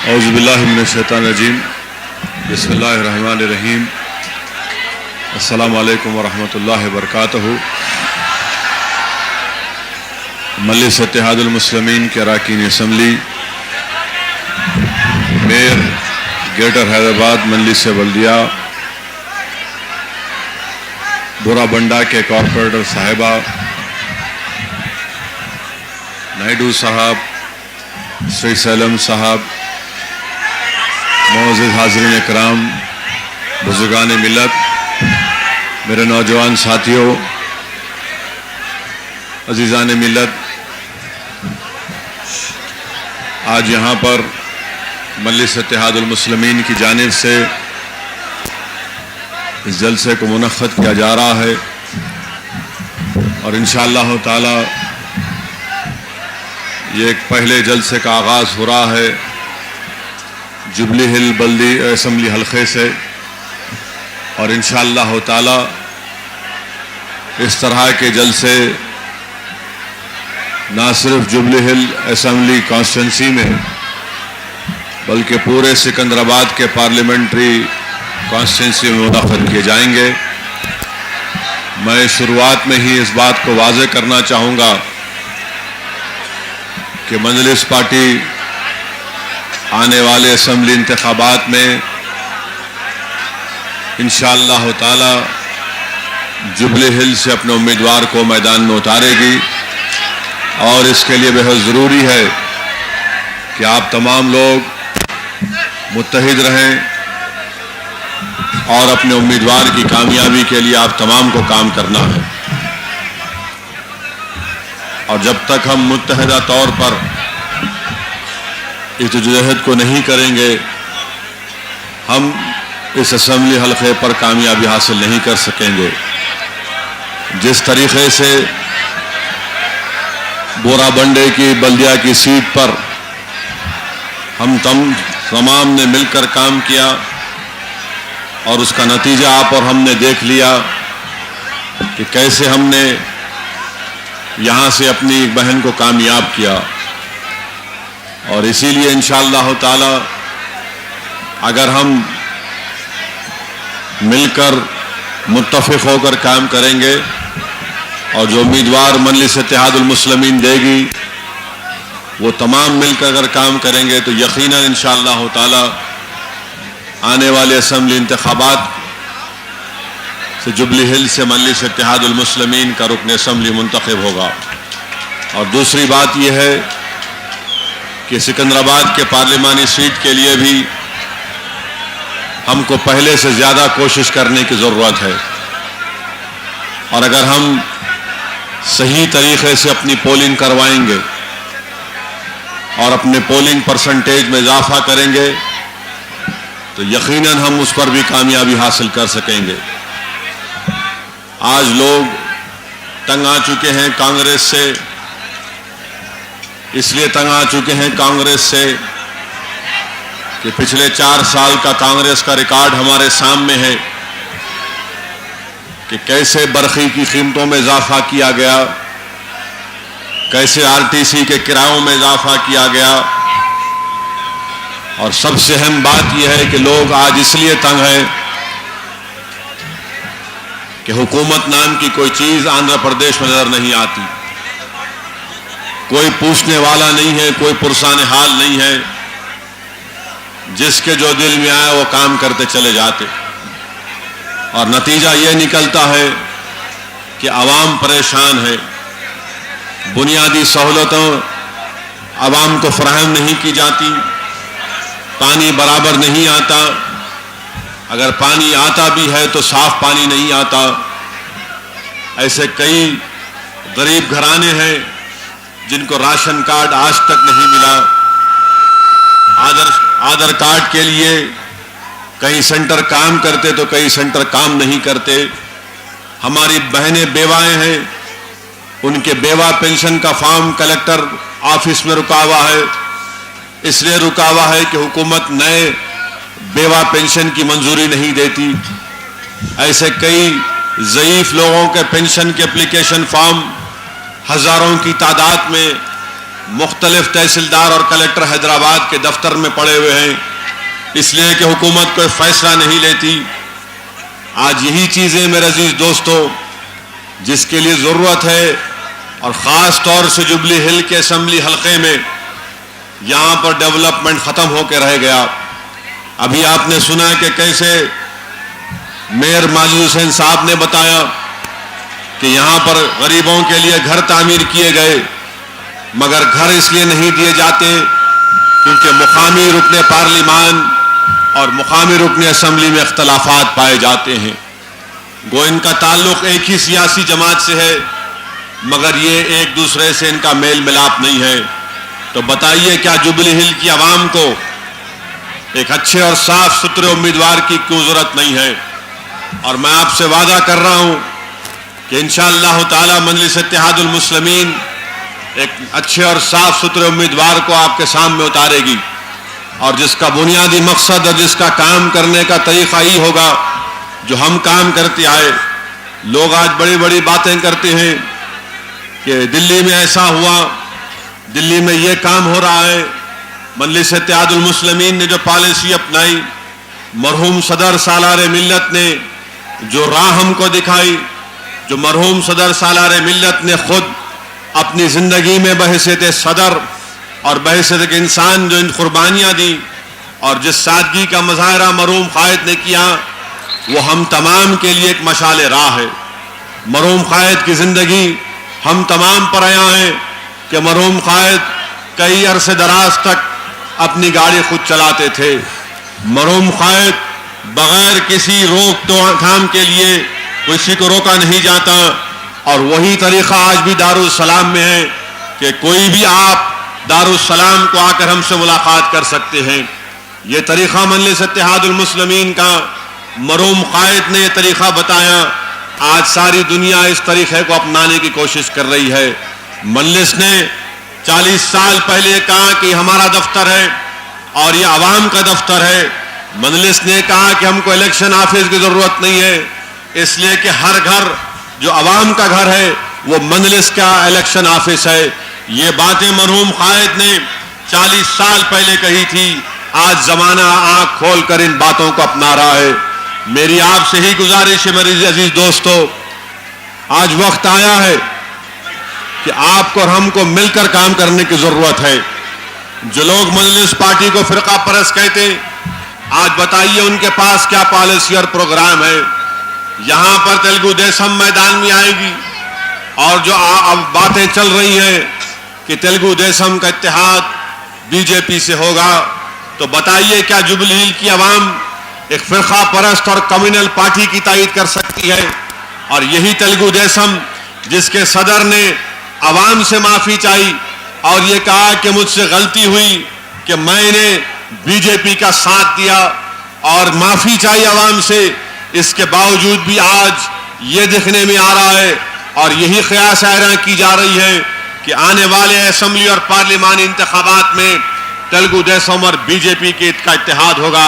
اعوذ باللہ من الشیطان الرجیم بسم اللہ الرحمن الرحیم السلام علیکم ورحمۃ اللہ وبرکاتہ۔ مجلس اتحاد المسلمین کے اراکین اسمبلی میئر گریٹر حیدرآباد مجلس بلدیہ بورا بنڈا کے کارپوریٹر صاحبہ نائیڈو صاحب، سری سیلم صاحب، معزز حاضرین اکرام، بزرگان ملت، میرے نوجوان ساتھیوں، عزیزان ملت، آج یہاں پر مجلس اتحاد المسلمین کی جانب سے اس جلسے کو منعقد کیا جا رہا ہے اور انشاءاللہ تعالی یہ ایک پہلے جلسے کا آغاز ہو رہا ہے جبلی ہل بلدی اسمبلی حلقے سے، اور انشاءاللہ تعالی اس طرح کے جلسے نہ صرف جبلی ہل اسمبلی کانسٹیٹنسی میں بلکہ پورے سکندرآباد کے پارلیمنٹری کانسٹیٹنسی میں منعقد کیے جائیں گے۔ میں شروعات میں ہی اس بات کو واضح کرنا چاہوں گا کہ مجلس پارٹی آنے والے اسمبلی انتخابات میں انشاءاللہ تعالی جبلی ہل سے اپنے امیدوار کو میدان میں اتارے گی، اور اس کے لیے بہت ضروری ہے کہ آپ تمام لوگ متحد رہیں اور اپنے امیدوار کی کامیابی کے لیے آپ تمام کو کام کرنا ہے، اور جب تک ہم متحدہ طور پر جدوجہد کو نہیں کریں گے ہم اس اسمبلی حلقے پر کامیابی حاصل نہیں کر سکیں گے۔ جس طریقے سے بورا بنڈے کی بلدیہ کی سیٹ پر ہم تمام نے مل کر کام کیا اور اس کا نتیجہ آپ اور ہم نے دیکھ لیا کہ کیسے ہم نے یہاں سے اپنی ایک بہن کو کامیاب کیا، اور اسی لیے انشاءاللہ تعالی اگر ہم مل کر متفق ہو کر کام کریں گے اور جو امیدوار مجلس اتحاد المسلمین دے گی وہ تمام مل کر اگر کام کریں گے تو یقیناً انشاءاللہ تعالی آنے والے اسمبلی انتخابات سے جبلی ہل سے مجلس اتحاد المسلمین کا رکن اسمبلی منتخب ہوگا۔ اور دوسری بات یہ ہے کہ سکندرآباد کے پارلیمانی سیٹ کے لیے بھی ہم کو پہلے سے زیادہ کوشش کرنے کی ضرورت ہے، اور اگر ہم صحیح طریقے سے اپنی پولنگ کروائیں گے اور اپنے پولنگ پرسنٹیج میں اضافہ کریں گے تو یقیناً ہم اس پر بھی کامیابی حاصل کر سکیں گے۔ آج لوگ تنگ آ چکے ہیں کانگریس سے، اس لیے تنگ آ چکے ہیں کانگریس سے کہ پچھلے 4 سال کا کانگریس کا ریکارڈ ہمارے سامنے ہے کہ کیسے برقی کی قیمتوں میں اضافہ کیا گیا، کیسے RTC کے کرایوں میں اضافہ کیا گیا، اور سب سے اہم بات یہ ہے کہ لوگ آج اس لیے تنگ ہیں کہ حکومت نام کی کوئی چیز آندھرا پردیش میں نظر نہیں آتی، کوئی پوچھنے والا نہیں ہے، کوئی پرسان حال نہیں ہے، جس کے جو دل میں آئے وہ کام کرتے چلے جاتے، اور نتیجہ یہ نکلتا ہے کہ عوام پریشان ہے، بنیادی سہولتوں عوام کو فراہم نہیں کی جاتی، پانی برابر نہیں آتا، اگر پانی آتا بھی ہے تو صاف پانی نہیں آتا۔ ایسے کئی غریب گھرانے ہیں جن کو راشن کارڈ آج تک نہیں ملا، آدھار کارڈ کے لیے کئی سینٹر کام کرتے تو کئی سینٹر کام نہیں کرتے۔ ہماری بہنیں بیوائیں ہیں، ان کے بیوہ پینشن کا فارم کلکٹر آفس میں رکا ہوا ہے، اس لیے رکا ہوا ہے کہ حکومت نئے بیوہ پینشن کی منظوری نہیں دیتی۔ ایسے کئی ضعیف لوگوں کے پینشن کے اپلیکیشن فارم ہزاروں کی تعداد میں مختلف تحصیلدار اور کلکٹر حیدرآباد کے دفتر میں پڑے ہوئے ہیں، اس لیے کہ حکومت کوئی فیصلہ نہیں لیتی۔ آج یہی چیزیں میرے عزیز دوستو جس کے لیے ضرورت ہے، اور خاص طور سے جبلی ہل کے اسمبلی حلقے میں یہاں پر ڈیولپمنٹ ختم ہو کے رہ گیا۔ ابھی آپ نے سنا کہ کیسے میئر ماجد حسین صاحب نے بتایا کہ یہاں پر غریبوں کے لیے گھر تعمیر کیے گئے، مگر گھر اس لیے نہیں دیے جاتے کیونکہ مقامی رکن پارلیمان اور مقامی رکن اسمبلی میں اختلافات پائے جاتے ہیں۔ گو ان کا تعلق ایک ہی سیاسی جماعت سے ہے، مگر یہ ایک دوسرے سے ان کا میل ملاپ نہیں ہے۔ تو بتائیے کیا جبلی ہل کی عوام کو ایک اچھے اور صاف ستھرے امیدوار کی کیوں ضرورت نہیں ہے؟ اور میں آپ سے وعدہ کر رہا ہوں کہ انشاءاللہ تعالی مجلس اتحاد المسلمین ایک اچھے اور صاف ستھرے امیدوار کو آپ کے سامنے اتارے گی، اور جس کا بنیادی مقصد اور جس کا کام کرنے کا طریقہ ہی ہوگا جو ہم کام کرتے آئے۔ لوگ آج بڑی بڑی باتیں کرتے ہیں کہ دلی میں ایسا ہوا، دلی میں یہ کام ہو رہا ہے۔ مجلس اتحاد المسلمین نے جو پالیسی اپنائی، مرحوم صدر سالار ملت نے جو راہ ہم کو دکھائی، جو مرحوم صدر سالار ملت نے خود اپنی زندگی میں بحیثیت صدر اور بحیثیت ایک انسان جو ان قربانیاں دی اور جس سادگی کا مظاہرہ مرحوم قائد نے کیا، وہ ہم تمام کے لیے ایک مشعل راہ ہے۔ مرحوم قائد کی زندگی ہم تمام پر آیا ہے کہ مرحوم قائد کئی عرصے دراز تک اپنی گاڑی خود چلاتے تھے۔ مرحوم قائد بغیر کسی روک تھام کے لیے کسی کو روکا نہیں جاتا، اور وہی طریقہ آج بھی دارالسلام میں ہے کہ کوئی بھی آپ دارالسلام کو آ کر ہم سے ملاقات کر سکتے ہیں۔ یہ طریقہ مجلس اتحاد المسلمین کا مرحوم قائد نے یہ طریقہ بتایا، آج ساری دنیا اس طریقے کو اپنانے کی کوشش کر رہی ہے۔ مجلس نے 40 سال پہلے کہا کہ ہمارا دفتر ہے اور یہ عوام کا دفتر ہے۔ مجلس نے کہا کہ ہم کو الیکشن آفس کی ضرورت نہیں ہے، اس لیے کہ ہر گھر جو عوام کا گھر ہے وہ مجلس کا الیکشن آفس ہے۔ یہ باتیں مرحوم قائد نے 40 سال پہلے کہی تھی، آج زمانہ آنکھ کھول کر ان باتوں کو اپنا رہا ہے۔ میری آپ سے ہی گزارش ہے میرے عزیز دوستو، آج وقت آیا ہے کہ آپ کو اور ہم کو مل کر کام کرنے کی ضرورت ہے۔ جو لوگ مجلس پارٹی کو فرقہ پرست کہتے، آج بتائیے ان کے پاس کیا پالیسی اور پروگرام ہے۔ یہاں پر تلگو دیسم میدان میں آئے گی، اور جو اب باتیں چل رہی ہیں کہ تلگو دیسم کا اتحاد بی جے پی سے ہوگا، تو بتائیے کیا جبلی ہل کی عوام ایک فرقہ پرست اور کمیونل پارٹی کی تائید کر سکتی ہے؟ اور یہی تلگو دیسم جس کے صدر نے عوام سے معافی چاہی اور یہ کہا کہ مجھ سے غلطی ہوئی کہ میں نے بی جے پی کا ساتھ دیا اور معافی چاہی عوام سے، اس کے باوجود بھی آج یہ دیکھنے میں آ رہا ہے اور یہی قیاس آراء کی جا رہی ہے کہ آنے والے اسمبلی اور پارلیمانی انتخابات میں تلگو دیسم اور بی جے پی کے کا اتحاد ہوگا،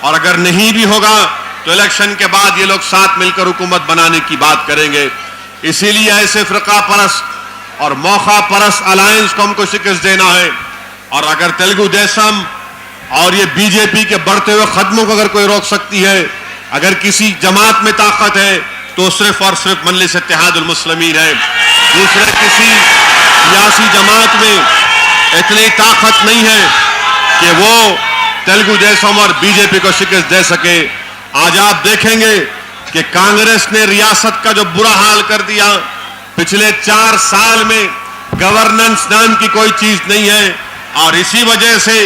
اور اگر نہیں بھی ہوگا تو الیکشن کے بعد یہ لوگ ساتھ مل کر حکومت بنانے کی بات کریں گے۔ اسی لیے ایسے فرقہ پرست اور موقع پرست الائنس کو ہم کو شکست دینا ہے، اور اگر تلگو دیسم اور یہ بی جے پی کے بڑھتے ہوئے قدموں کو اگر کوئی روک سکتی ہے، اگر کسی جماعت میں طاقت ہے تو صرف اور صرف مجلس اتحاد المسلمین ہے۔ دوسرے کسی سیاسی جماعت میں اتنی طاقت نہیں ہے کہ وہ تلگو دیسم اور بی جے پی کو شکست دے سکے۔ آج آپ دیکھیں گے کہ کانگریس نے ریاست کا جو برا حال کر دیا، پچھلے 4 سال میں گورننس نام کی کوئی چیز نہیں ہے، اور اسی وجہ سے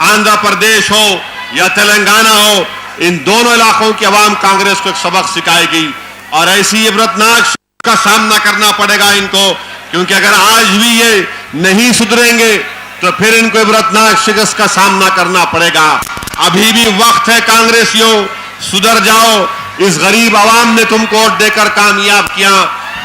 آندھرا پردیش ہو یا تلنگانہ ہو، ان دونوں علاقوں کی عوام کانگریس کو ایک سبق سکھائے گی، اور ایسی عبرتناک کا سامنا کرنا پڑے گا ان کو، کیونکہ اگر آج بھی یہ نہیں سدھریں گے تو پھر ان کو عبرتناک شکست کا سامنا کرنا پڑے گا۔ ابھی بھی وقت ہے کانگریسیوں، سدھر جاؤ، اس غریب عوام نے تم کو ووٹ دے کر کامیاب کیا،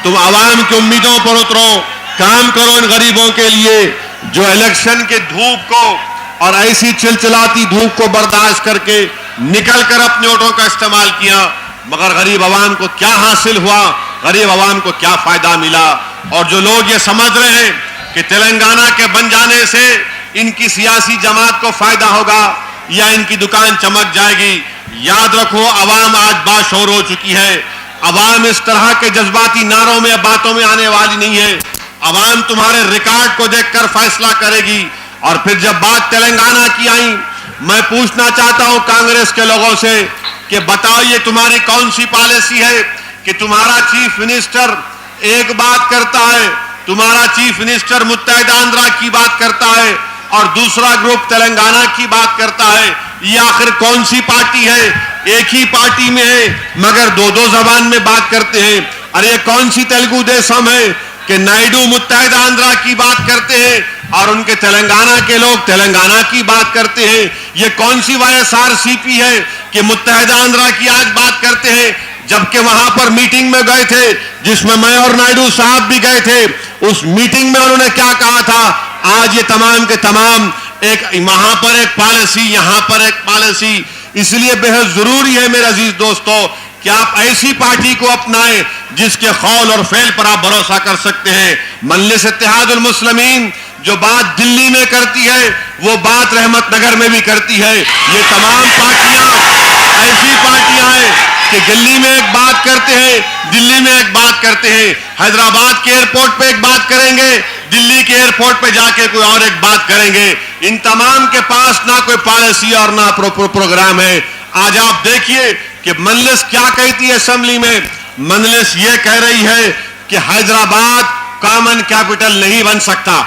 تم عوام کی امیدوں پر اترو، کام کرو ان غریبوں کے لیے جو الیکشن کے دھوپ کو اور ایسی چلچلاتی دھوپ کو برداشت کر کے نکل کر اپنے ووٹوں کا استعمال کیا، مگر غریب عوام کو کیا حاصل ہوا، غریب عوام کو کیا فائدہ ملا۔ اور جو لوگ یہ سمجھ رہے ہیں کہ تلنگانہ کے بن جانے سے ان کی سیاسی جماعت کو فائدہ ہوگا یا ان کی دکان چمک جائے گی. یاد رکھو عوام آج باشعور ہو چکی ہے. عوام اس طرح کے جذباتی نعروں میں باتوں میں آنے والی نہیں ہے. عوام تمہارے ریکارڈ کو دیکھ کر فیصلہ کرے گی. اور پھر جب بات تلنگانہ کی آئی, میں پوچھنا چاہتا ہوں کانگریس کے لوگوں سے کہ بتاؤ یہ تمہاری کون سی پالیسی ہے کہ تمہارا چیف منسٹر ایک بات کرتا ہے, تمہارا چیف منسٹر متحدہ آندھرا کی بات کرتا ہے اور دوسرا گروپ تلنگانہ کی بات کرتا ہے. یہ آخر کون سی پارٹی ہے؟ ایک ہی پارٹی میں ہے مگر دو دو زبان میں بات کرتے ہیں. اور یہ کون سی تیلگو دیسم ہے کہ نائیڈو متحدہ آندھرا کی بات کرتے ہیں اور ان کے تلنگانہ کے لوگ تلنگانہ کی بات کرتے ہیں. یہ کون سی YSRCP ہے کہ متحدہ آندھرا کی آج بات کرتے ہیں, جبکہ وہاں پر میٹنگ میں گئے تھے جس میں میں اور نائیڈو صاحب بھی گئے تھے. اس میٹنگ میں انہوں نے کیا کہا تھا؟ آج یہ تمام کے تمام ایک وہاں پر ایک پالیسی, یہاں پر ایک پالیسی. اس لیے بہت ضروری ہے میرے عزیز دوستو کہ آپ ایسی پارٹی کو اپنائیں جس کے قول اور فعل پر آپ بھروسہ کر سکتے ہیں. مجلس اتحاد المسلمین جو بات دلی میں کرتی ہے وہ بات رحمت نگر میں بھی کرتی ہے. یہ تمام پارٹیاں ایسی پارٹیاں ہیں کہ دلی میں ایک بات کرتے ہیں, دلی میں ایک بات کرتے ہیں, حیدرآباد کے ایئرپورٹ پہ ایک بات کریں گے, دلی کے ایئرپورٹ پہ جا کے کوئی اور ایک بات کریں گے. ان تمام کے پاس نہ کوئی پالیسی اور نہ پروگرام ہے. آج آپ دیکھیے کہ مجلس کیا کہتی ہے اسمبلی میں. مجلس یہ کہہ رہی ہے کہ حیدرآباد کامن کیپٹل نہیں بن سکتا.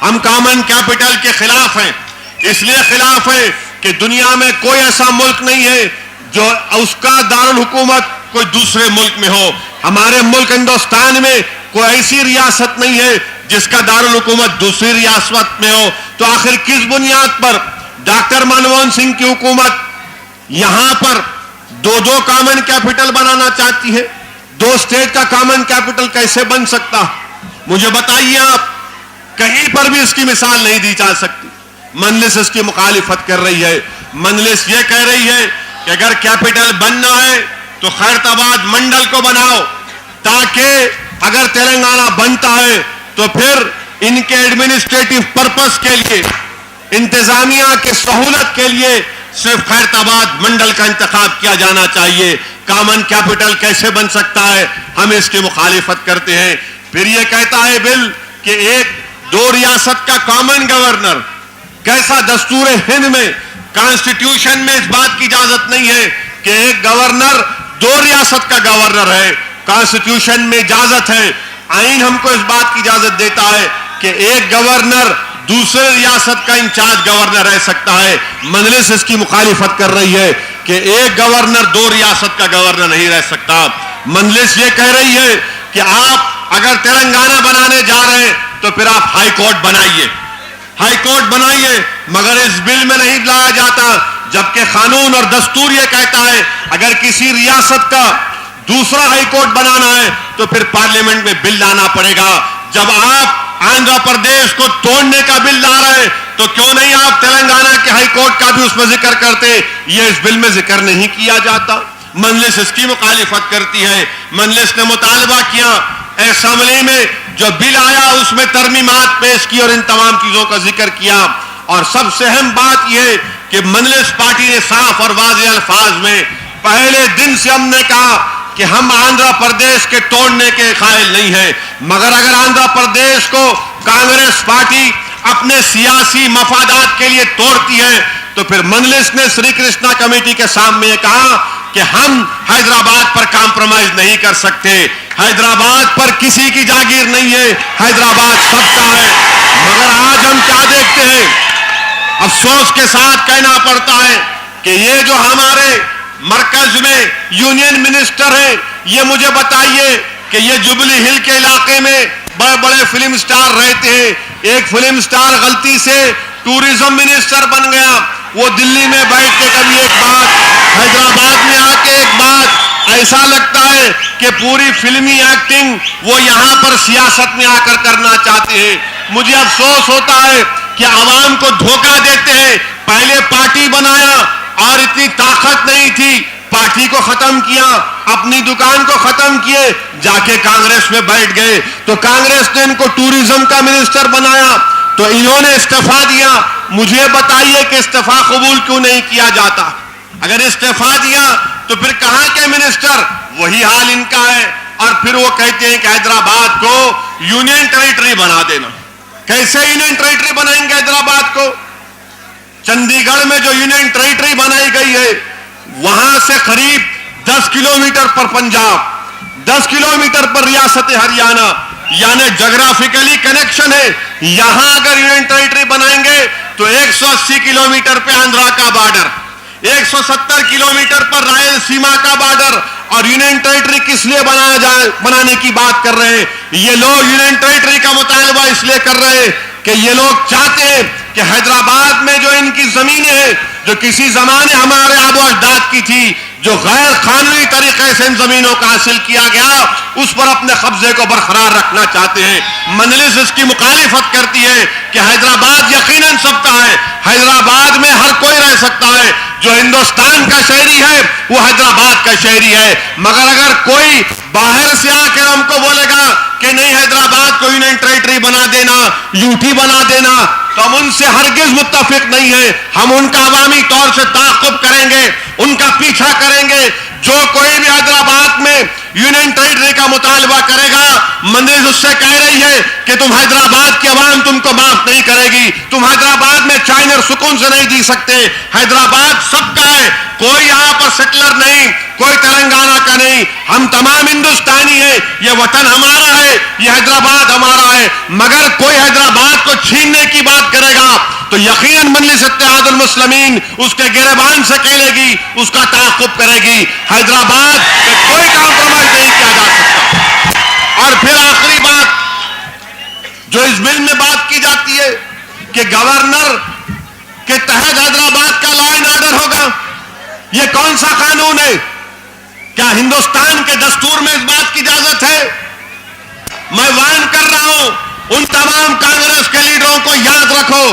ہم کامن کیپٹل کے خلاف ہیں. اس لیے خلاف ہے کہ دنیا میں کوئی ایسا ملک نہیں ہے جو اس کا دارالحکومت کوئی دوسرے ملک میں ہو. ہمارے ملک ہندوستان میں کوئی ایسی ریاست نہیں ہے جس کا دارالحکومت دوسری ریاست میں ہو. تو آخر کس بنیاد پر ڈاکٹر منموہن سنگھ کی حکومت یہاں پر دو کامن کیپٹل بنانا چاہتی ہے؟ دو اسٹیٹ کا کامن کیپٹل کیسے بن سکتا؟ مجھے بتائیے آپ. کہیں پر بھی اس کی مثال نہیں دی جا سکتی. مجلس اس کی مخالفت کر رہی ہے. مجلس یہ کہہ رہی ہے کہ اگر کیپٹل بننا ہے تو خیرتآباد منڈل کو بناؤ, تاکہ اگر تلنگانہ بنتا ہے تو پھر ان کے ایڈمنسٹریٹو پرپس کے لیے, انتظامیہ کے سہولت کے لیے صرف خیرتآباد منڈل کا انتخاب کیا جانا چاہیے. کامن کیپٹل کیسے بن سکتا ہے؟ ہم اس کی مخالفت کرتے ہیں. پھر یہ کہتا ہے بل کہ ایک دو ریاست کا کامن گورنر. کیسا دستور ہند میں کانسٹیٹیوشن میں اس بات کی اجازت نہیں ہے کہ ایک گورنر دو ریاست کا گورنر ہے. کانسٹیٹیوشن میں اجازت ہے, آئین ہم کو اس بات کی اجازت دیتا ہے کہ ایک گورنر دوسرے ریاست کا انچارج گورنر رہ سکتا ہے. مجلس اس کی مخالفت کر رہی ہے کہ ایک گورنر دو ریاست کا گورنر نہیں رہ سکتا. مجلس یہ کہہ رہی ہے کہ آپ اگر تلنگانہ بنانے جا رہے ہیں تو پھر آپ ہائی کورٹ بنائیے, ہائی کورٹ بنائیے. مگر اس بل میں نہیں لایا جاتا, جبکہ قانون اور دستور یہ کہتا ہے اگر کسی ریاست کا دوسرا ہائی کورٹ بنانا ہے تو پھر پارلیمنٹ میں بل لانا پڑے گا. جب آپ آندھرا پردیش کو توڑنے کا بل لا رہے ہیں تو کیوں نہیں آپ تلنگانہ کے ہائی کورٹ کا بھی اس میں ذکر کرتے؟ یہ اس بل میں ذکر نہیں کیا جاتا. مجلس اس کی مخالفت کرتی ہے. مجلس نے مطالبہ کیا اسمبلی میں جو بل آیا اس میں ترمیمات پیش کی اور ان تمام چیزوں کا ذکر کیا. اور سب سے اہم بات یہ کہ مجلس پارٹی نے صاف اور واضح الفاظ میں پہلے دن سے ہم نے کہا کہ ہم آندھرا پردیش کے توڑنے کے قائل نہیں ہیں, مگر اگر آندھرا پردیش کو کانگریس پارٹی اپنے سیاسی مفادات کے لیے توڑتی ہے تو پھر مجلس نے سری کرشنا کمیٹی کے سامنے یہ کہا کہ ہم حیدرآباد پر کمپرومائز نہیں کر سکتے. حیدرآباد پر کسی کی جاگیر نہیں ہے, حیدرآباد سب کا ہے. مگر آج ہم کیا دیکھتے ہیں, افسوس کے ساتھ کہنا پڑتا ہے کہ یہ جو ہمارے مرکز میں یونین منسٹر ہیں, یہ مجھے بتائیے کہ یہ جوبلی ہل کے علاقے میں بڑے بڑے فلم سٹار رہتے ہیں. ایک فلم سٹار غلطی سے ٹورزم منسٹر بن گیا, وہ دلی میں بیٹھ کے کبھی ایک بات, حیدرآباد میں آ کے ایک بات. ایسا لگتا ہے کہ پوری فلمی ایکٹنگ وہ یہاں پر سیاست میں آ کر کرنا چاہتے ہیں. مجھے افسوس ہوتا ہے کہ عوام کو دھوکہ دیتے ہیں. پہلے پارٹی بنایا اور اتنی طاقت نہیں تھی, پارٹی کو ختم کیا, اپنی دکان کو ختم کیے, جا کے کانگریس میں بیٹھ گئے. تو کانگریس نے ان کو ٹورزم کا منسٹر بنایا, تو انہوں نے استعفیٰ دیا. مجھے بتائیے کہ استعفیٰ قبول کیوں نہیں کیا جاتا؟ اگر استعفیٰ دیا تو پھر کہاں کے منسٹر؟ وہی حال ان کا ہے. اور پھر وہ کہتے ہیں کہ حیدرآباد کو یونین ٹیریٹری بنا دینا. کیسے یونین ٹیریٹری بنائیں گے حیدرآباد کو؟ چندی گڑھ میں جو یونین ٹیریٹری بنائی گئی ہے, وہاں سے قریب 10 کلومیٹر پر پنجاب, 10 کلومیٹر پر ریاست ہریانہ, یعنی جغرافیکلی کنیکشن ہے. یہاں اگر یونین ٹیریٹری بنائیں گے تو 180 کلومیٹر پہ آندھرا کا بارڈر, 170 کلومیٹر پر رائل سیما کا بارڈر. اور یونین ٹیریٹری کس لیے بنانے کی بات کر رہے ہیں؟ یہ لوگ یونین ٹیریٹری کا مطالبہ اس لیے کر رہے ہیں کہ یہ لوگ چاہتے ہیں کہ حیدرآباد میں جو ان کی زمینیں ہیں, جو کسی زمانے ہمارے آبا و اجداد کی تھی, جو غیر قانونی طریقے سے ان زمینوں کا حاصل کیا گیا, اس پر اپنے قبضے کو برقرار رکھنا چاہتے ہیں. مجلس اس کی مخالفت کرتی ہے کہ حیدرآباد یقیناً سب کا ہے, حیدرآباد میں ہر کوئی رہ سکتا ہے. جو ہندوستان کا شہری ہے وہ حیدرآباد کا شہری ہے. مگر اگر کوئی باہر سے آ کر ہم کو بولے گا کہ نہیں حیدرآباد کو یونین ٹیریٹری بنا دینا, یوٹی بنا دینا, تو ہم ان سے ہرگز متفق نہیں ہیں. ہم ان کا عوامی طور سے تعاقب کریں گے, ان کا پیچھا کریں گے. جو کوئی بھی حیدرآباد میں یونین ٹیریٹری کا مطالبہ کرے گا, مجلس اس سے کہہ رہی ہے کہ تم حیدرآباد کی عوام تم کو معاف نہیں کرے گی. تم حیدرآباد میں چین اور سکون سے نہیں جی سکتے. حیدرآباد سب کا ہے, کوئی یہاں پر سیٹلر نہیں, کوئی تلنگانہ کا نہیں. ہم تمام ہندوستانی ہیں, یہ وطن ہمارا ہے, یہ حیدرآباد ہمارا ہے. مگر کوئی حیدرآباد کو چھیننے کی بات کرے گا تو یقیناً مجلس اتحاد المسلمین اس کے گریبان سے کھیلے گی, اس کا تعاقب کرے گی. حیدرآباد میں کوئی کمپرومائز نہیں کیا جا سکتا. اور پھر آخری بات جو اس بل میں بات کی جاتی ہے کہ گورنر کے تحت حیدرآباد کا لا اینڈ آرڈر ہوگا. یہ کون سا قانون ہے؟ کیا ہندوستان کے دستور میں اس بات کی اجازت ہے؟ میں وارن کر رہا ہوں ان تمام کانگریس کے لیڈروں کو, یاد رکھو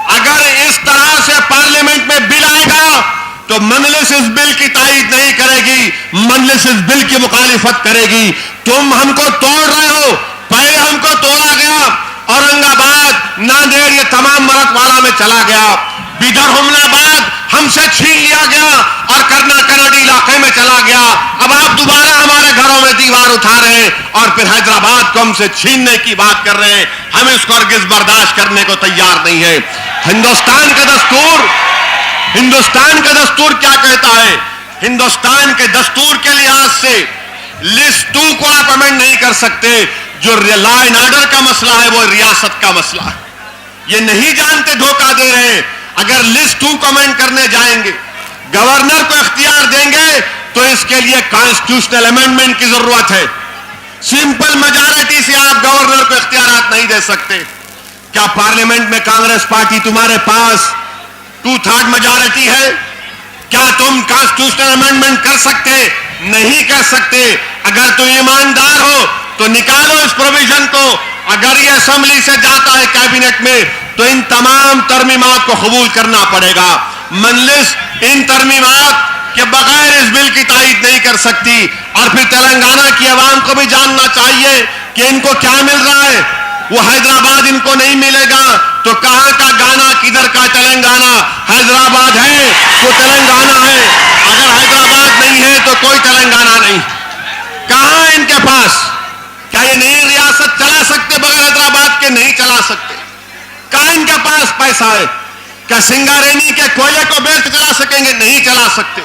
اگر اس طرح سے پارلیمنٹ میں بل آئے گا تو مجلس اس بل کی تائید نہیں کرے گی, مجلس اس بل کی مخالفت کرے گی. تم ہم کو توڑ رہے ہو, پہلے ہم کو توڑا گیا, اورنگ آباد, ناندیڑ, یہ تمام مرتواڑہ میں چلا گیا. بیدر حملہ آباد ہم سے چھین لیا گیا اور کرنا کناڈی علاقے میں چلا گیا. اب آپ دوبارہ ہمارے گھروں میں دیوار اٹھا رہے ہیں اور پھر حیدرآباد کو ہم سے چھیننے کی بات کر رہے ہیں. ہم اس کو ہرگز برداشت کرنے کو تیار نہیں ہے. ہندوستان کا دستور کیا کہتا ہے؟ ہندوستان کے دستور کے لحاظ سے لسٹ 2 کو آپ امینڈ نہیں کر سکتے. جو لا اینڈ آرڈر کا مسئلہ ہے وہ ریاست کا مسئلہ ہے. یہ نہیں جانتے, دھوکہ دے رہے ہیں. اگر لسٹ 2 کو امینڈ کرنے جائیں گے, گورنر کو اختیار دیں گے, تو اس کے لیے کانسٹیٹیوشنل امینڈمنٹ کی ضرورت ہے. سمپل میجارٹی سے آپ گورنر کو اختیارات نہیں دے سکتے. کیا پارلیمنٹ میں کانگریس پارٹی تمہارے پاس 2/3 میجارٹی ہے؟ کیا تم کانسٹیٹیوشنل امینڈمنٹ کر سکتے؟ نہیں کر سکتے. اگر تم ایماندار ہو تو نکالو اس پروویژن کو. اگر یہ اسمبلی سے جاتا ہے کابینٹ میں تو ان تمام ترمیمات کو قبول کرنا پڑے گا. مجلس ان ترمیمات کے بغیر اس بل کی تائید نہیں کر سکتی. اور پھر تلنگانہ کی عوام کو بھی جاننا چاہیے کہ ان کو کیا مل رہا ہے. وہ حیدرآباد ان کو نہیں ملے گا تو کہاں کا گانا, کدھر کا تلنگانہ؟ حیدرآباد ہے تو تلنگانہ ہے, اگر حیدرآباد نہیں ہے تو کوئی تلنگانہ نہیں. کہاں ہے ان کے پاس؟ کیا یہ نئی ریاست چلا سکتے بغیر حیدرآباد کے؟ نہیں چلا سکتے. کہاں ان کے پاس پیسہ ہے؟ کیا سنگارینی کے کوئلے کو بیچ چلا سکیں گے؟ نہیں چلا سکتے.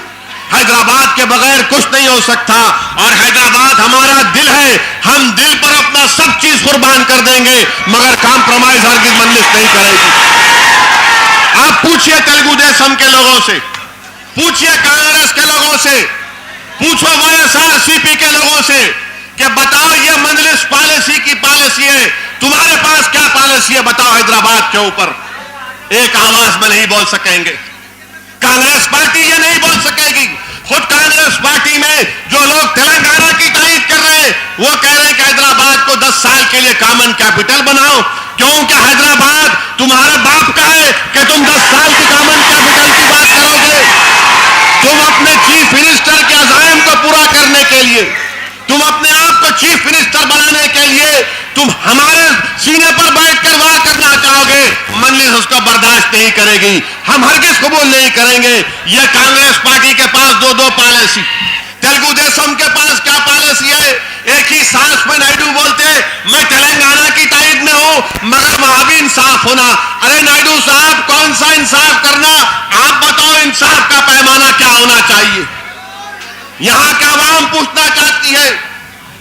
حیدرآباد کے بغیر کچھ نہیں ہو سکتا. اور حیدرآباد ہمارا دل ہے, ہم دل پر اپنا سب چیز قربان کر دیں گے, مگر کمپرومائز ہرگز مجلس نہیں کرے گی. آپ پوچھئے تیلگو دیشم کے لوگوں سے, پوچھئے کانگریس کے لوگوں سے, پوچھو YSRCP کے لوگوں سے کہ بتاؤ یہ مجلس پالیسی کی پالیسی ہے, تمہارے پاس کیا پالیسی ہے بتاؤ حیدرآباد کے اوپر. ایک آواز میں نہیں بول سکیں گے. کانگریس پارٹی یہ نہیں بول سکے گی. خود کانگریس پارٹی میں جو لوگ تلنگانہ کی تائید کر رہے ہیں وہ کہہ رہے ہیں کہ حیدرآباد کو 10 سال کے لیے کامن کیپٹل بناؤ. کیونکہ حیدرآباد تمہارے باپ کا ہے کہ تم 10 سال کی کامن کیپٹل کی بات کرو گے. تم اپنے چیف منسٹر کے تم ہمارے سینے پر بیٹھ کر وار کرنا چاہو گے، مجلس اس کو برداشت نہیں کرے گی، ہم ہرگز قبول نہیں کریں گے۔ یہ کانگریس پارٹی کے پاس دو پالیسی، تیلگو دیشم کے پاس کیا پالیسی ہے؟ ایک ہی سانس میں نائیڈو بولتے میں تلنگانہ کی تائید میں ہوں مگر وہاں بھی انصاف ہونا۔ ارے نائیڈو صاحب کون سا انصاف کرنا؟ آپ بتاؤ انصاف کا پیمانہ کیا ہونا چاہیے؟ یہاں کا عوام پوچھنا چاہتی ہے۔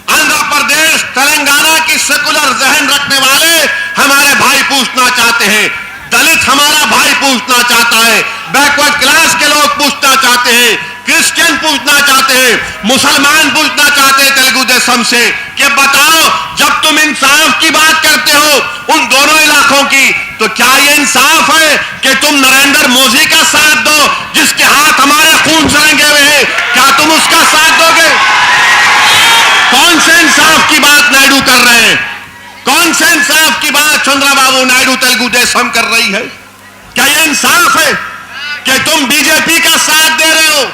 آندھرا پردیش تلنگانہ کی سیکولر ذہن رکھنے والے ہمارے بھائی پوچھنا چاہتے ہیں، دلت ہمارا بھائی پوچھنا چاہتا ہے، بیکورڈ کلاس کے لوگ پوچھنا چاہتے ہیں، کرسچن پوچھنا چاہتے ہیں، مسلمان پوچھنا چاہتے ہیں تیلگو دیشم سے کہ بتاؤ جب تم انصاف کی بات کرتے ہو ان دونوں علاقوں کی تو کیا یہ انصاف ہے کہ تم نریندر مودی کا ساتھ دو جس کے ہاتھ ہمارے خون سے رنگے ہوئے ہیں؟ کیا تم اس کا ساتھ دو گے؟ کون سے انصاف کی بات نائیڈو کر رہے ہیں؟ کون سے انصاف کی بات چندرا بابو نائیڈو تیلگو دیشم کر رہی ہے؟ کیا یہ انصاف ہے کہ تم بی جے پی کا ساتھ دے رہے ہو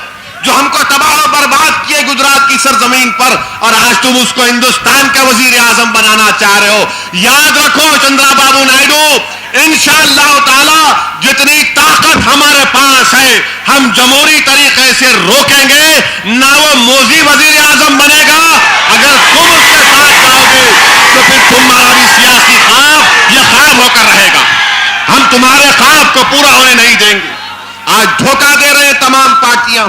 جو ہم کو تباہ و برباد کیے گجرات کی سرزمین پر، اور آج تم اس کو ہندوستان کا وزیر اعظم بنانا چاہ رہے ہو؟ یاد رکھو چندرا بابو نائیڈو، انشاءاللہ تعالی جتنی طاقت ہمارے پاس ہے ہم جمہوری طریقے سے روکیں گے، نہ وہ مودی وزیر اعظم بنے گا۔ اگر تم اس کے ساتھ جاؤ گے تو پھر تمہارا بھی سیاسی خواب یہ خواب ہو کر رہے گا، ہم تمہارے خواب کو پورا ہونے نہیں دیں گے۔ آج دھوکہ دے رہے ہیں تمام پارٹیاں،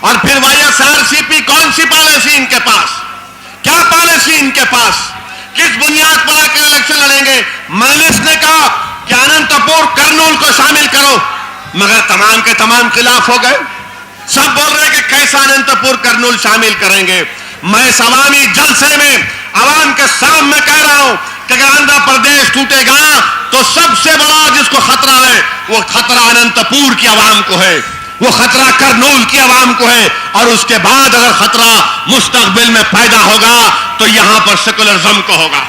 اور پھر وائی ایس آر سی پی کون سی پالیسی ان کے پاس؟ کیا پالیسی ان کے پاس؟ کس بنیاد پر آ کر الیکشن لڑیں گے؟ مجلس نے کہا کہ اننت پور کرنول کو شامل کرو، مگر تمام کے تمام خلاف ہو گئے۔ سب بول رہے کہ کیسا اننت پور کرنول شامل کریں گے؟ میں اس عوامی جلسے میں عوام کے سامنے کہہ رہا ہوں کہ اگر آندھرا پردیش ٹوٹے گا تو سب سے بڑا جس کو خطرہ ہے وہ خطرہ اننت پور کی عوام کو ہے، وہ خطرہ کرنول کی عوام کو ہے، اور اس کے بعد اگر خطرہ مستقبل میں پیدا ہوگا تو یہاں پر سیکولرزم کو ہوگا۔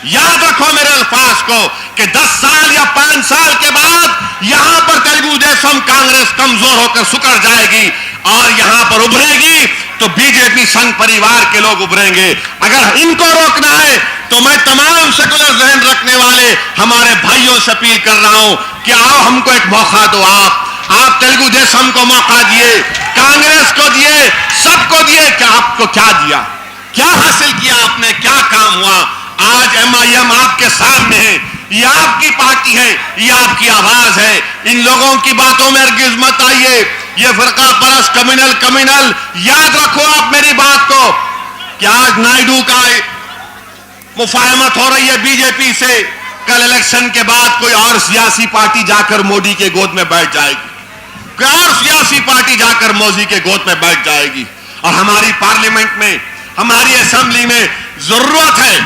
یاد رکھو میرے الفاظ کو کہ 10 سال یا 5 سال کے بعد یہاں پر تیلگو دیشم کانگریس کمزور ہو کر سکڑ جائے گی، اور یہاں پر ابھرے گی تو بی جے پی سنگ پریوار کے لوگ ابھریں گے۔ اگر ان کو روکنا ہے تو میں تمام سیکولر ذہن رکھنے والے ہمارے بھائیوں سے اپیل کر رہا ہوں کہ آؤ ہم کو ایک موقع دو۔ آپ تیلگو دیشم کو موقع دیے، کانگریس کو دیے، سب کو دیے، کہ آپ کو کیا دیا، کیا حاصل کیا آپ نے، کیا کام ہوا؟ آج ایم آئی ایم آپ کے سامنے ہے، یہ آپ کی پارٹی ہے، یہ آپ کی آواز ہے۔ ان لوگوں کی باتوں میں ہرگز مت آئیے، یہ فرقہ پرست کمیونل یاد رکھو آپ میری بات کو کہ آج نائیڈو کا مفاہمت ہو رہی ہے بی جے پی سے، کل الیکشن کے بعد کوئی اور سیاسی پارٹی جا کر مودی کے گود میں بیٹھ جائے گی، کوئی اور سیاسی پارٹی جا کر مودی کے گود میں بیٹھ جائے گی، اور ہماری پارلیمنٹ میں، ہماری اسمبلی میں ضرورت ہے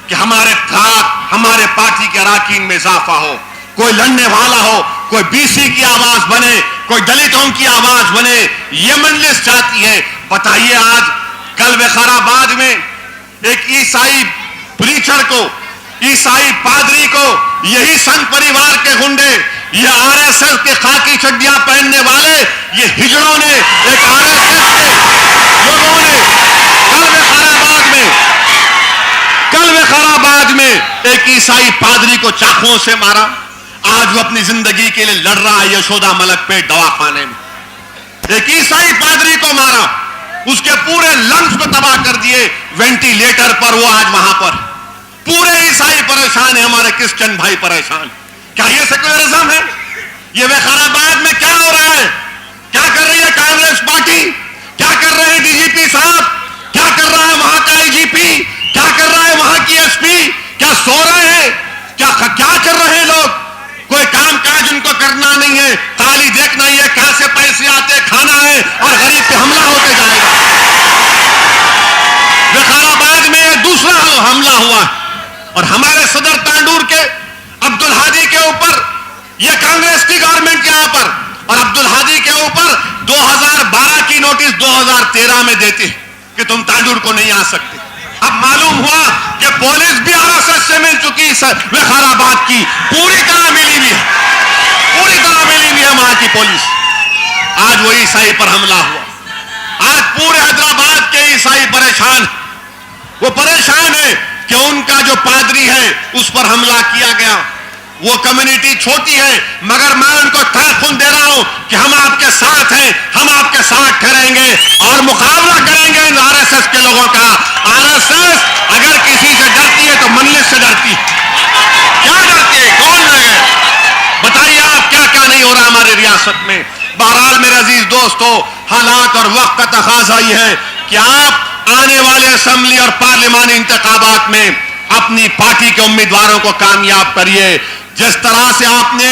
کہ ہمارے پارٹی کے اراکین میں اضافہ ہو، کوئی لڑنے والا ہو، کوئی بی سی کی آواز بنے، کوئی دلتوں کی آواز بنے، یہ مجلس چاہتی ہے۔ بتائیے آج کل وقار آباد میں ایک عیسائی پریچر کو، عیسائی پادری کو یہی سنگ پریوار کے گنڈے، یہ آر ایس ایس کے خاکی چڈیاں پہننے والے، یہ ہجڑوں نے، ایک آر ایس ایس کے لوگوں نے کل وقار آباد میں ایک عیسائی پادری کو چاقوؤں سے مارا۔ آج وہ اپنی زندگی کے لیے لڑ رہا ہے یشودا ملک پیٹ دواخانے میں۔ ایک عیسائی پادری کو مارا، اس کے پورے لنگز کو تباہ کر دیے، وینٹیلیٹر پر وہ آج وہاں پر۔ پورے عیسائی پریشان ہیں، ہمارے کرسچن بھائی پریشان۔ کیا یہ سیکولرزم ہے؟ یہ وقار آباد میں کیا ہو رہا ہے؟ کیا کر رہی ہے کانگریس پارٹی؟ کیا کر رہے ہیں ڈی جی پی صاحب؟ کیا کر رہا ہے وہاں کا آئی جی پی؟ کیا کر رہا ہے وہاں کی ایس پی؟ کیا سو رہے ہیں؟ کیا کر رہے ہیں لوگ؟ کوئی کام کاج ان کو کرنا نہیں ہے، خالی دیکھنا ہی ہے کہاں سے پیسے آتے، کھانا ہے، اور غریب پہ حملہ ہوتے جائے گا۔ وقار آباد میں دوسرا حملہ ہوا، اور ہمارے صدر تانڈور کے عبدالہادی کے اوپر، یہ کانگریس کی گورنمنٹ یہاں پر، اور عبدالہادی کے اوپر 2012 کی نوٹس 2013 میں دیتے کہ تم تانڈور کو نہیں آ سکتے۔ اب معلوم ہوا کہ پولیس بھی آر ایس ایس سے مل چکی ہے، وقار آباد کی پوری طرح ملی ہوئی ہے، پوری طرح ملی ہوئی ہے وہاں کی پولیس۔ آج وہ عیسائی پر حملہ ہوا، آج پورے حیدرآباد کے عیسائی پریشان، وہ پریشان ہے کہ ان کا جو پادری ہے اس پر حملہ کیا گیا. وہ کمیونٹی چھوٹی ہے مگر میں ان کو تحفظ دے رہا ہوں کہ ہم آپ کے ساتھ ہیں, ہم آپ کے ساتھ ٹھہریں گے اور مقابلہ کریں گے ان آر ایس ایس کے لوگوں کا. آر ایس ایس اگر کسی سے ڈرتی ہے تو مجلس سے ڈرتی ہے. کیا ڈرتی ہے؟ کون ہے؟ بتائیے آپ کیا کیا نہیں ہو رہا ہماری ریاست میں. بہرحال میرے عزیز دوستو, حالات اور وقت کا تقاضا یہ ہے کہ آپ آنے والے اسمبلی اور پارلیمانی انتخابات میں اپنی پارٹی کے امیدواروں کو کامیاب کریے. جس طرح سے آپ نے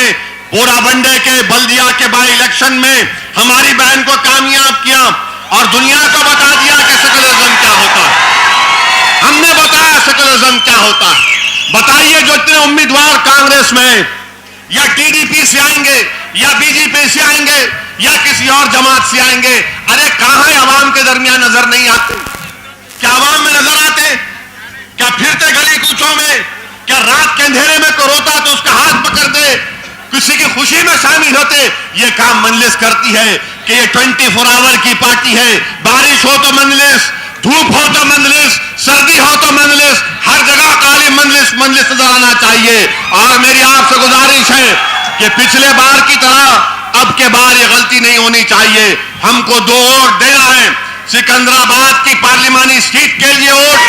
بورا بنڈے کے بلدیہ کے بائی الیکشن میں ہماری بہن کو کامیاب کیا اور دنیا کو بتا دیا کہ سیکولرزم کیا ہوتا ہے. ہم نے بتایا سیکولرزم کیا ہوتا ہے. بتائیے جو اتنے امیدوار کانگریس میں یا ٹی ڈی پی سے آئیں گے یا بی جے پی سے آئیں گے یا کسی اور جماعت سے آئیں گے, ارے کہاں ہے عوام کے درمیان نظر نہیں آتے؟ کیا عوام میں نظر آتے؟ کیا پھرتے گلی کوچوں میں؟ کیا رات کے اندھیرے میں کوئی روتا تو اس کا ہاتھ پکڑ دے, کسی کی خوشی میں شامل ہوتے؟ یہ کام مجلس کرتی ہے کہ یہ 24 آور کی پارٹی ہے. بارش ہو تو مجلس, دھوپ ہو تو مجلس, سردی ہو تو مجلس, ہر جگہ کالی مجلس نظر آنا چاہیے. اور میری آپ سے گزارش ہے کہ پچھلے بار کی طرح اب کے بار یہ غلطی نہیں ہونی چاہیے. ہم کو 2 ووٹ دینا ہے. سکندرآباد کی پارلیمانی سیٹ کے لیے ووٹ,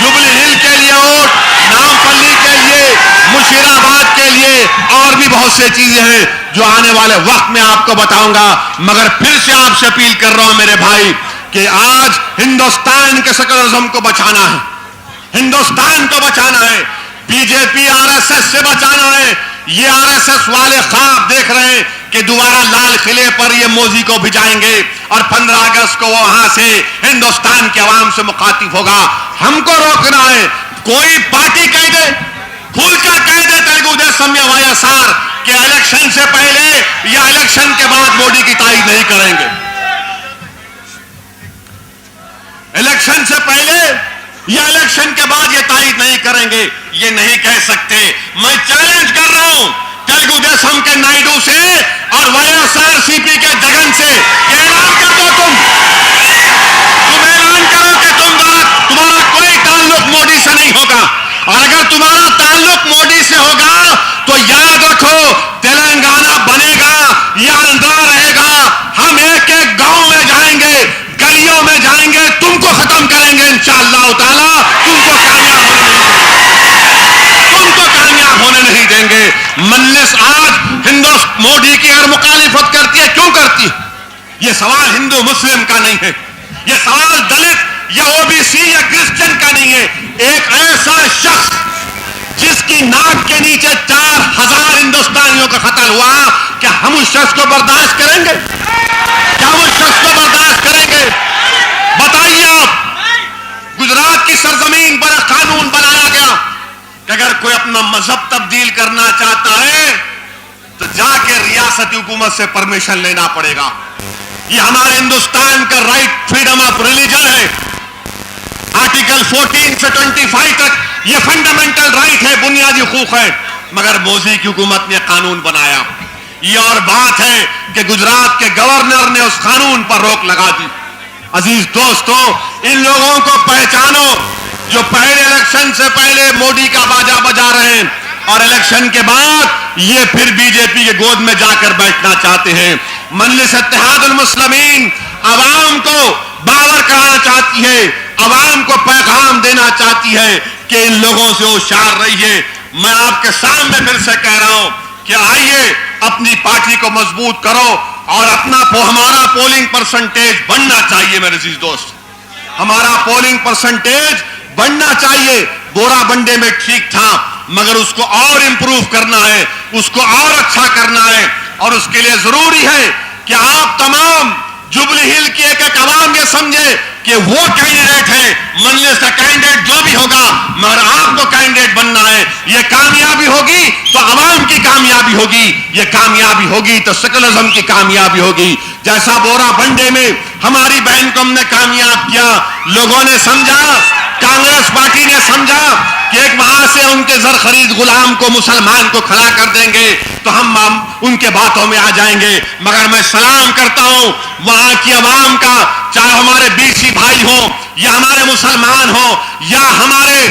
جوبلی ہل کے لیے ووٹ, نامپلی کے لیے, مشیر آباد کے لیے, اور بھی بہت سے چیزیں ہیں جو آنے والے وقت میں آپ کو بتاؤں گا. مگر پھر سے آپ سے اپیل کر رہا ہوں میرے بھائی کہ آج ہندوستان کے سیکولرزم کو بچانا ہے, ہندوستان کو بچانا ہے. B J P R S S سے بچانا ہے. یہ آر ایس ایس والے خواب دیکھ رہے ہیں کہ دوبارہ لال قلعے پر یہ موذی کو بھجائیں گے اور 15 اگست کو وہاں سے ہندوستان کے عوام سے مخاطب ہوگا. ہم کو روکنا ہے. کوئی پارٹی کہہ دے, کھل کر کہہ دے تلگو دیشم یا وائی ایس آر کہ الیکشن سے پہلے یا الیکشن کے بعد مودی کی تائید نہیں کریں گے, الیکشن سے پہلے یا الیکشن کے بعد یہ تائید نہیں کریں گے, یہ نہیں کہہ سکتے. میں چیلنج کر رہا ہوں تلگو دیشم کے نائیڈو سے اور وائی ایس آر سی پی کے جگن سے کہ اعلان کر دو, تم اعلان کرو کہ تمہارا کوئی تعلق مودی سے نہیں ہوگا. اور اگر تمہارا تعلق مودی سے ہوگا تو یاد رکھو تلنگانہ بنے گا یا آندھرا رہے گا, ہم ایک ایک گاؤں میں جائیں گے, گلیوں میں جائیں گے, تم کو ختم کریں گے انشاءاللہ تعالی. تم کو کامیاب ہونے نہیں دیں گے. مجلس آج مودی کی اگر مخالفت کرتی ہے, کیوں کرتی ہے؟ یہ سوال ہندو مسلم کا نہیں ہے, یہ سوال دلت یا او بی سی یا کرسچن کا نہیں ہے. ایک ایسا شخص جس کی ناک کے نیچے 4000 ہندوستانیوں کا قتل ہوا, کیا ہم اس شخص کو برداشت کریں گے؟ کیا ہم اس شخص کو برداشت کریں گے؟ بتائیے آپ, گجرات کی سرزمین پر قانون بنایا گیا کہ اگر کوئی اپنا مذہب تبدیل کرنا چاہتا ہے تو جا کے ریاستی حکومت سے پرمیشن لینا پڑے گا. یہ ہمارے ہندوستان کا رائٹ فریڈم آف ریلیجن ہے. آرٹیکل 14 سے 25 تک یہ فنڈامنٹل رائٹ ہے, بنیادی حقوق ہے. مگر مودی کی حکومت نے قانون بنایا. یہ اور بات ہے کہ گجرات کے گورنر نے اس قانون پر روک لگا دی. عزیز دوستو, ان لوگوں کو پہچانو جو پہلے الیکشن سے پہلے مودی کا باجا بجا رہے ہیں اور الیکشن کے بعد یہ پھر بی جے پی کے گود میں جا کر بیٹھنا چاہتے ہیں. مجلس اتحاد المسلمین عوام کو باور کرانا چاہتی ہے, عوام کو پیغام دینا چاہتی ہے کہ ان لوگوں سے ہوشیار رہیے. میں آپ کے سامنے پھر سے کہہ رہا ہوں کہ آئیے اپنی پارٹی کو مضبوط کرو اور ہمارا پولنگ پرسنٹیج بڑھنا چاہیے. میرے عزیز دوست, ہمارا پولنگ پرسنٹیج بڑھنا چاہیے. بورا بنڈے میں ٹھیک تھا مگر اس کو اور امپروو کرنا ہے, اس کو اور اچھا کرنا ہے. اور اس کے لیے ضروری ہے کہ آپ تمام جوبلی ہل کی ایک عوام یہ سمجھے کہ وہ کینڈیڈیٹ ہے, مجلس کا کینڈیڈیٹ جو بھی ہوگا مگر آپ کو کینڈیڈیٹ بننا ہے. یہ کامیابی ہوگی تو عوام کی کامیابی ہوگی, یہ کامیابی ہوگی تو سیکولرزم کی کامیابی ہوگی. جیسا بورا بنڈے میں ہماری بہن کو ہم نے کامیاب کیا, لوگوں نے سمجھا, کانگریس پارٹی نے سمجھا کہ ایک وہاں سے ان کے زر خرید غلام کو, مسلمان کو کھڑا کر دیں گے تو ہم ان کے باتوں میں آ جائیں گے. مگر میں سلام کرتا ہوں وہاں کی عوام کا, چاہے ہمارے بی سی بھائی ہوں یا ہمارے مسلمان ہوں یا ہمارے